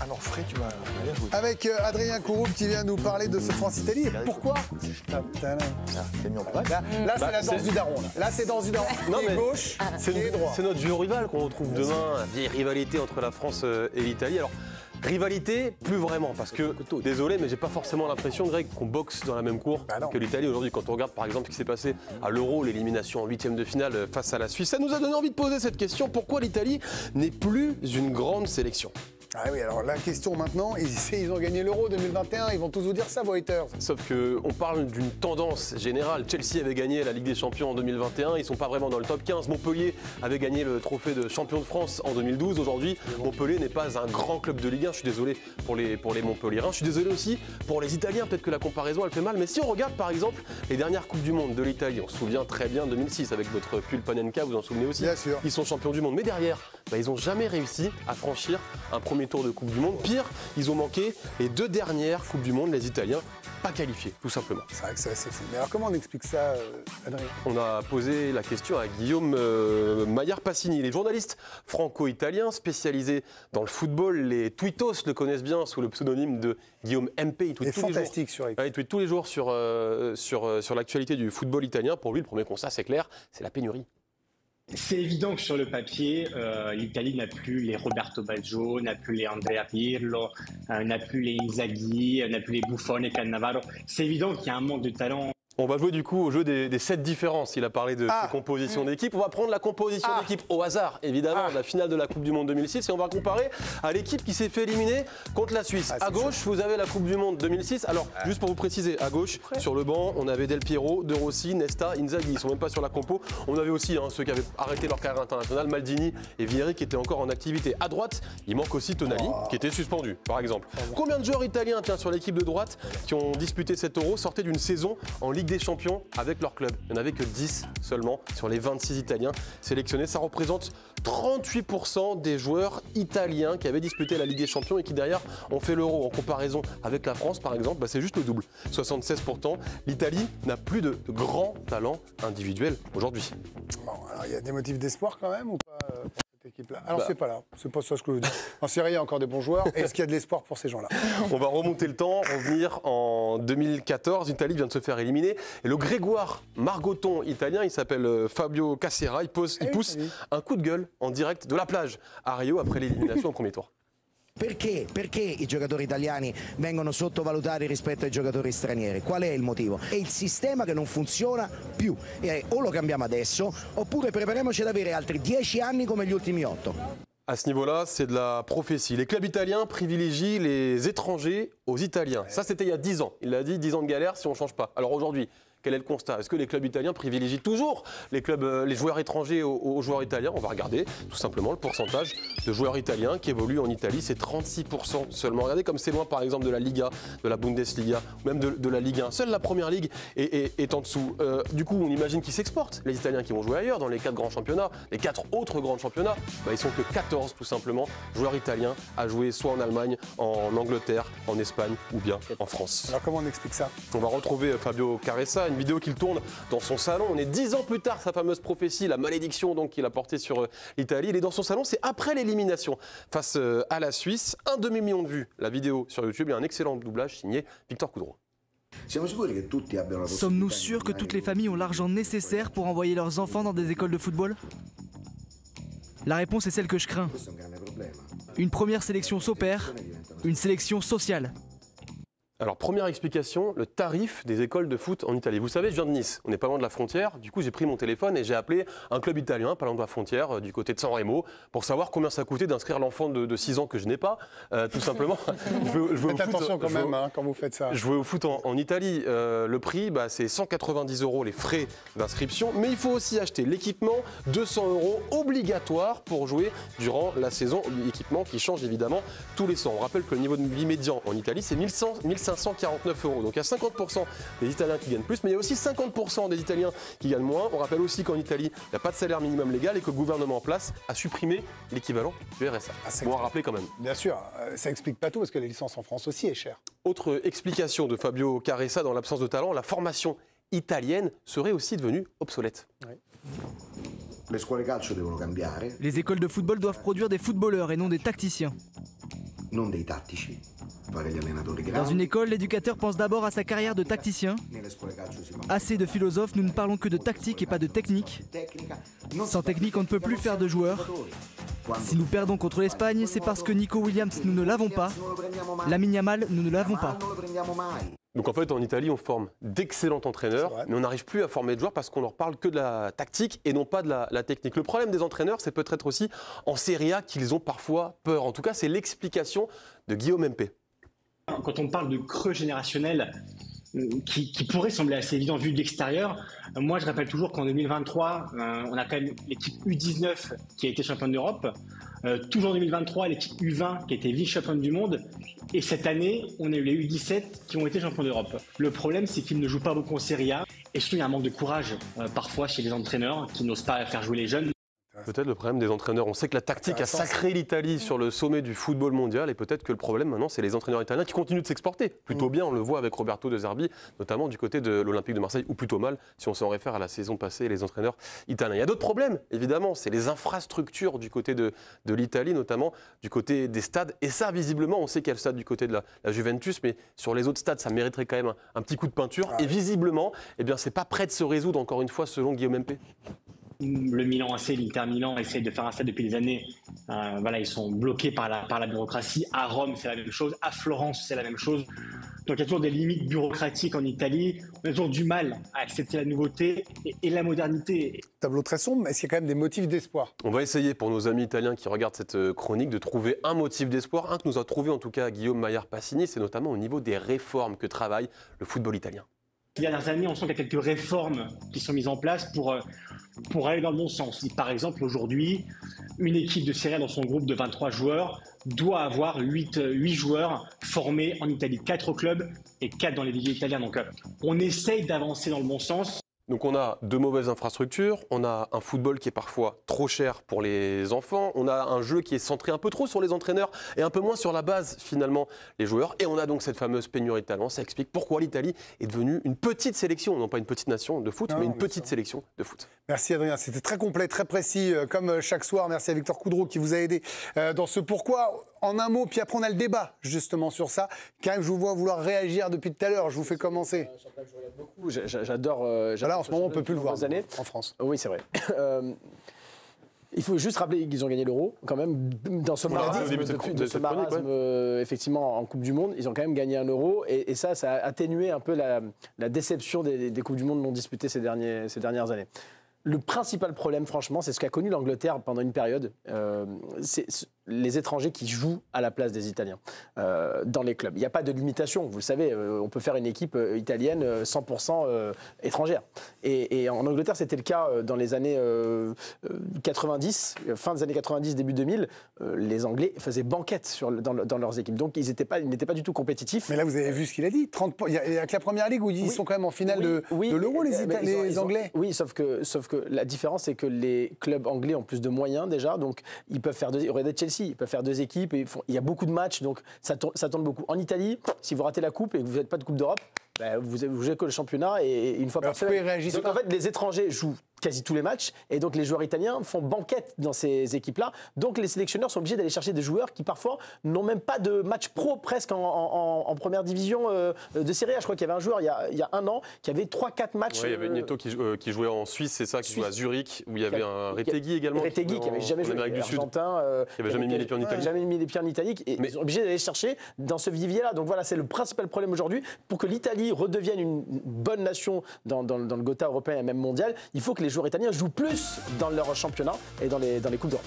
Alors Fred, tu vas bien jouer. Avec Adrien Couroub qui vient nous parler de ce France-Italie. Pourquoi C'est mis en place. Là, c'est la danse du daron. Là, c'est danse du daron. Non, Pied mais gauche, pied droit. c'est notre vieux rival qu'on retrouve demain, la vieille rivalité entre la France et l'Italie. Alors, rivalité, plus vraiment, parce que, désolé, mais j'ai pas forcément l'impression, Greg, qu'on boxe dans la même cour que l'Italie aujourd'hui. Quand on regarde par exemple ce qui s'est passé à l'Euro, l'élimination en 8e de finale face à la Suisse, ça nous a donné envie de poser cette question, pourquoi l'Italie n'est plus une grande sélection ? Ah oui, alors la question maintenant, ils ont gagné l'Euro 2021, ils vont tous vous dire ça, vos haters. Sauf qu'on parle d'une tendance générale. Chelsea avait gagné la Ligue des Champions en 2021, ils ne sont pas vraiment dans le top 15. Montpellier avait gagné le trophée de champion de France en 2012. Aujourd'hui, Montpellier n'est pas un grand club de Ligue 1. Je suis désolé pour les Montpelliérains. Je suis désolé aussi pour les Italiens. Peut-être que la comparaison, elle fait mal. Mais si on regarde par exemple les dernières Coupes du Monde de l'Italie, on se souvient très bien 2006 avec votre pull Panenka, vous en souvenez aussi. Bien sûr. Ils sont champions du monde. Mais derrière, ils n'ont jamais réussi à franchir un premier tour de Coupe du Monde. Pire, ils ont manqué les 2 dernières Coupes du Monde, les Italiens, pas qualifiés, tout simplement. C'est vrai que c'est assez fou. Mais alors comment on explique ça, Adrien ? On a posé la question à Guillaume Maillard-Passini. Les journalistes franco-italiens spécialisés dans le football, les tweetos le connaissent bien sous le pseudonyme de Guillaume MP. Il tweet tous fantastique les jours. sur X. Il tweet tous les jours sur l'actualité du football italien. Pour lui, le premier constat, c'est clair, c'est la pénurie. C'est évident que sur le papier, l'Italie n'a plus les Roberto Baggio, n'a plus les Andrea Pirlo, n'a plus les Inzaghi, n'a plus les Buffon et Cannavaro. C'est évident qu'il y a un manque de talent. On va jouer du coup au jeu des 7 différences. Il a parlé de ses compositions d'équipe. On va prendre la composition d'équipe au hasard, évidemment, de la finale de la Coupe du Monde 2006. Et on va comparer à l'équipe qui s'est fait éliminer contre la Suisse. À gauche, vous avez la Coupe du Monde 2006. Alors, juste pour vous préciser, à gauche, sur le banc, on avait Del Piero, De Rossi, Nesta, Inzaghi. Ils ne sont même pas sur la compo. On avait aussi ceux qui avaient arrêté leur carrière internationale, Maldini et Vieri qui étaient encore en activité. À droite, il manque aussi Tonali, qui était suspendu, par exemple. Combien de joueurs italiens, sur l'équipe de droite, qui ont disputé cet Euro, sortaient d'une saison en Ligue des Champions avec leur club? Il n'y en avait que 10 seulement sur les 26 Italiens sélectionnés. Ça représente 38% des joueurs italiens qui avaient disputé la Ligue des Champions et qui derrière ont fait l'Euro. En comparaison avec la France, par exemple, c'est juste le double, 76%. L'Italie n'a plus de grands talents individuels aujourd'hui. Bon, alors il y a des motifs d'espoir quand même ou pas pour cette équipe-là? Alors c'est pas là, c'est pas ça ce que je veux dire. En Serie A, il y a encore des bons joueurs. Est-ce qu'il y a de l'espoir pour ces gens-là? On va remonter le temps, revenir en 2014. L'Italie vient de se faire éliminer. Et le Grégoire Margoton italien, il s'appelle Fabio Cassera, il pousse un coup de gueule en direct de la plage à Rio après l'élimination au premier tour. Perché i giocatori italiani vengono sottovalutati rispetto ai giocatori stranieri? Qual è il motivo? È il sistema che non funziona più e o lo cambiamo adesso oppure prepariamoci ad avere altri 10 anni come gli ultimi 8. À ce niveau-là, c'est de la prophétie. Les clubs italiens privilégient les étrangers aux Italiens. Ça, c'était il y a 10 ans. Il a dit 10 ans de galère si on ne change pas. Alors aujourd'hui, quel est le constat? Est-ce que les clubs italiens privilégient toujours les joueurs étrangers aux joueurs italiens? On va regarder tout simplement le pourcentage de joueurs italiens qui évoluent en Italie. C'est 36% seulement. Regardez comme c'est loin par exemple de la Liga, de la Bundesliga, ou même de la Ligue 1. Seule la Première Ligue est en dessous. Du coup, on imagine qu'ils s'exportent. Les Italiens qui vont jouer ailleurs, dans les 4 grands championnats, les 4 autres grands championnats, ils sont que 14 tout simplement joueurs italiens à jouer soit en Allemagne, en Angleterre, en Espagne ou bien en France. Alors comment on explique ça? On va retrouver Fabio Caressa, une vidéo qu'il tourne dans son salon. On est 10 ans plus tard, sa fameuse prophétie, la malédiction donc qu'il a portée sur l'Italie. Il est dans son salon, c'est après l'élimination face à la Suisse. 1 demi-million de vues. La vidéo sur YouTube, il y a un excellent doublage signé Victor Coudreau. Sommes-nous sûrs que toutes les familles ont l'argent nécessaire pour envoyer leurs enfants dans des écoles de football? La réponse est celle que je crains. Une première sélection s'opère, une sélection sociale. Alors, première explication, le tarif des écoles de foot en Italie. Vous savez, je viens de Nice, on n'est pas loin de la frontière. Du coup, j'ai pris mon téléphone et j'ai appelé un club italien, pas loin de la frontière, du côté de San Remo, pour savoir combien ça coûtait d'inscrire l'enfant de 6 ans que je n'ai pas, tout simplement. Faites attention quand même quand vous faites ça. Je jouais au foot en Italie. Le prix, c'est 190 € les frais d'inscription. Mais il faut aussi acheter l'équipement, 200 € obligatoire pour jouer durant la saison. Équipement qui change évidemment tous les 100. On rappelle que le niveau de vie médian en Italie, c'est 1549 €. Donc il y a 50% des Italiens qui gagnent plus, mais il y a aussi 50% des Italiens qui gagnent moins. On rappelle aussi qu'en Italie, il n'y a pas de salaire minimum légal et que le gouvernement en place a supprimé l'équivalent du RSA. Bon à rappeler quand même. Bien sûr, ça explique pas tout parce que la licence en France aussi est chère. Autre explication de Fabio Caressa, dans l'absence de talent, la formation italienne serait aussi devenue obsolète. Oui. Les écoles de football doivent produire des footballeurs et non des tacticiens. non dei tattici. Fare gli allenatori Dans grandi. une école, l'éducateur pense d'abord à sa carrière de tacticien. Nelle scuole calcio si fa Assez de philosophes, nous ne parlons que de tactique et pas de technique. tecnica. Non Sans si fa technique, on ne peut plus faire de joueurs. Quando Si nous perdons contre l'Espagne, c'est parce que Nico Williams, nous ne l'avons pas. non lo prendiamo mai. Lamine Yamal, nous ne l'avons pas. Non lo prendiamo mai. Donc en fait, en Italie, on forme d'excellents entraîneurs, C'est vrai. mais on n'arrive plus à former de joueurs parce qu'on leur parle que de la tactique et non pas de la technique. Le problème des entraîneurs, c'est peut-être aussi en Serie A qu'ils ont parfois peur. En tout cas, c'est l'explication de Guillaume Mp. Quand on parle de creux générationnel, qui pourrait sembler assez évident vu de l'extérieur, moi je rappelle toujours qu'en 2023, on a quand même l'équipe U19 qui a été championne d'Europe, toujours en 2023 l'équipe U20 qui a été vice-championne du monde, et cette année on a eu les U17 qui ont été champions d'Europe. Le problème c'est qu'ils ne jouent pas beaucoup en Serie A, et surtout il y a un manque de courage parfois chez les entraîneurs qui n'osent pas faire jouer les jeunes. Peut-être le problème des entraîneurs. On sait que la tactique a sacré l'Italie sur le sommet du football mondial et peut-être que le problème maintenant, c'est les entraîneurs italiens qui continuent de s'exporter. Plutôt bien, on le voit avec Roberto De Zerbi, notamment du côté de l'Olympique de Marseille, ou plutôt mal si on s'en réfère à la saison passée, les entraîneurs italiens. Il y a d'autres problèmes, évidemment, c'est les infrastructures du côté de l'Italie, notamment du côté des stades. Et ça, visiblement, on sait qu'il y a le stade du côté de la Juventus, mais sur les autres stades, ça mériterait quand même un petit coup de peinture. Et visiblement, eh bien, c'est pas prêt de se résoudre, encore une fois, selon Guillaume Mp. Le Milan AC, l'Inter Milan essayent de faire un stade depuis des années. Voilà, ils sont bloqués par la bureaucratie. À Rome, c'est la même chose. À Florence, c'est la même chose. Donc il y a toujours des limites bureaucratiques en Italie. On a toujours du mal à accepter la nouveauté et la modernité. Tableau très sombre, mais est-ce qu'il y a quand même des motifs d'espoir? On va essayer, pour nos amis italiens qui regardent cette chronique, de trouver un motif d'espoir. Un que nous a trouvé en tout cas Guillaume Maillard-Passini, c'est notamment au niveau des réformes que travaille le football italien. Ces dernières années, on sent qu'il y a quelques réformes qui sont mises en place pour aller dans le bon sens. Par exemple, aujourd'hui, une équipe de Serie A dans son groupe de 23 joueurs doit avoir 8 joueurs formés en Italie, 4 au club et 4 dans les ligues italiennes. Donc on essaye d'avancer dans le bon sens. Donc on a de mauvaises infrastructures, on a un football qui est parfois trop cher pour les enfants, on a un jeu qui est centré un peu trop sur les entraîneurs et un peu moins sur la base finalement les joueurs. Et on a donc cette fameuse pénurie de talent. Ça explique pourquoi l'Italie est devenue une petite sélection, non pas une petite nation de foot, mais une petite sélection de foot. Merci Adrien, c'était très complet, très précis, comme chaque soir. Merci à Victor Coudreau qui vous a aidé dans ce pourquoi. En un mot, puis après on a le débat justement sur ça. Quand je vous vois vouloir réagir depuis tout à l'heure, je vous fais commencer. J'adore. Là, en ce moment, on ne peut plus le voir en France. Oui, c'est vrai. Il faut juste rappeler qu'ils ont gagné l'Euro, quand même, dans ce marasme, effectivement, en Coupe du Monde. Ils ont quand même gagné un Euro, et ça a atténué un peu la déception des Coupes du Monde non disputées ces dernières années. Le principal problème, franchement, c'est ce qu'a connu l'Angleterre pendant une période. C'est les étrangers qui jouent à la place des Italiens dans les clubs. Il n'y a pas de limitation. Vous le savez, on peut faire une équipe italienne 100% étrangère. Et en Angleterre, c'était le cas dans les années 90, fin des années 90, début 2000. Les Anglais faisaient banquette dans leurs équipes. Donc, ils n'étaient pas du tout compétitifs. Mais là, vous avez vu ce qu'il a dit. 30 points. Il n'y a que la Première Ligue où ils sont quand même en finale de l'Euro, les Anglais. Oui, sauf que la différence, c'est que les clubs anglais ont plus de moyens déjà. Donc, ils peuvent faire regardez Chelsea, ils peuvent faire 2 équipes. Et il y a beaucoup de matchs, donc ça tourne beaucoup. En Italie, si vous ratez la coupe et que vous n'êtes pas de Coupe d'Europe, vous jouez que le championnat et une fois par semaine. Donc en fait, les étrangers jouent quasi tous les matchs et donc les joueurs italiens font banquette dans ces équipes-là. Donc les sélectionneurs sont obligés d'aller chercher des joueurs qui parfois n'ont même pas de match pro presque en première division de Serie A. Je crois qu'il y avait un joueur il y a un an qui avait 3-4 matchs. Oui, il y avait Nieto qui jouait en Suisse, c'est ça, qui jouait à Zurich, où il y avait un Retegui également. Retegui qui n'avait jamais joué en Argentin, qui n'avait jamais mis les pieds en Italie. Jamais mis les pieds en Italie. Et ils sont obligés d'aller chercher dans ce vivier-là. Donc voilà, c'est le principal problème aujourd'hui. Pour que l'Italie redevienne une bonne nation dans le Gotha européen et même mondial, il faut que les joueurs italiens jouent plus dans leur championnat et dans les Coupes d'Europe.